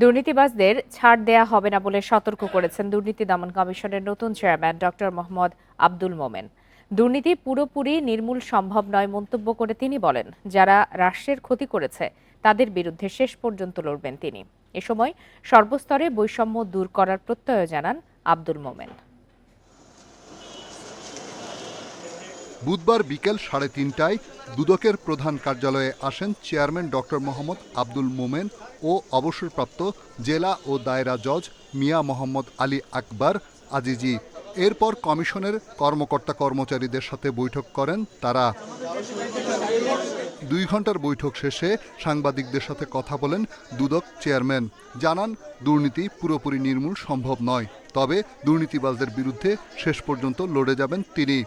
দুর্নীতিবাজদের ছাড় দেয়া হবে না বলে সতর্ক করেছেন দুর্নীতি দমন কমিশনের নতুন চেয়ারম্যান ডক্টর মোহাম্মদ আব্দুল মোমেন। দুর্নীতি পুরোপুরি নির্মূল সম্ভব নয় মন্তব্য করে তিনি বলেন, যারা রাষ্ট্রের ক্ষতি করেছে তাদের বিরুদ্ধে শেষ পর্যন্ত লড়বেন তিনি। এ সময় সর্বস্তরে বৈষম্য দূর করার প্রত্যয় জানান আব্দুল মোমেন। বুধবার বিকেল 3:30টায় দুদকের প্রধান কার্যালয়ে আসেন চেয়ারম্যান ডক্টর মোহাম্মদ আব্দুল মোমেন ও অবসরপ্রাপ্ত জেলা ও দায়রা জজ মিয়া মোহাম্মদ আলী আকবর আজিজি। এরপর কমিশনের কর্মকর্তা কর্মচারীদের সাথে বৈঠক করেন তারা। 2 ঘন্টার বৈঠক শেষে সাংবাদিকদের সাথে কথা বলেন দুদক চেয়ারম্যান। জানান, দুর্নীতি পুরোপুরি নির্মূল সম্ভব নয়, তবে দুর্নীতিবাজদের বিরুদ্ধে শেষ পর্যন্ত লড়ে যাবেন তিনি।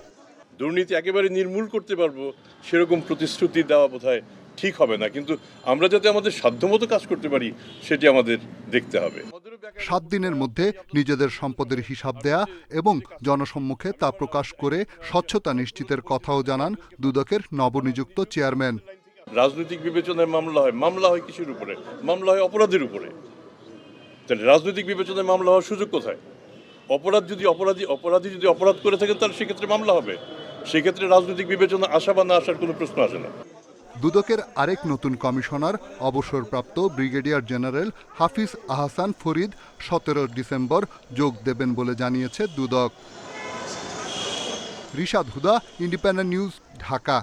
দুর্নীতি একেবারে নির্মূল করতে পারবো সেরকম প্রতিশ্রুতি দেওয়া বোধহয় ঠিক হবে না, কিন্তু আমরা যাতে আমাদের সাধ্যমতো কাজ করতে পারি সেটি আমাদের দেখতে হবে। 7 দিনের মধ্যে নিজেদের সম্পদের হিসাব দেয়া এবং জনসম্মুখে তা প্রকাশ করে স্বচ্ছতা নিশ্চিতের কথাও জানান দুদকের নবনিযুক্ত চেয়ারম্যান। রাজনৈতিক বিবেচনায় মামলা হয় কিসের উপরে? মামলা হয় অপরাধের উপরে। তাহলে রাজনৈতিক বিবেচনায় মামলা হওয়ার সুযোগ কোথায়? অপরাধী যদি অপরাধ করে থাকেন তাহলে সেক্ষেত্রে মামলা হবে, সেক্ষেত্রে রাজনৈতিক বিবেচনা আসা বা না আসার কোনো প্রশ্ন আসে না। দুদকের আরেক নতুন কমিশনার অবসরপ্রাপ্ত ব্রিগেডিয়ার জেনারেল হাফিজ আহসান ফরিদ 17 ডিসেম্বর যোগ দেবেন বলে জানিয়েছে দুদক। রিশাদ হুদা, ইন্ডিপেন্ডেন্ট নিউজ, ঢাকা।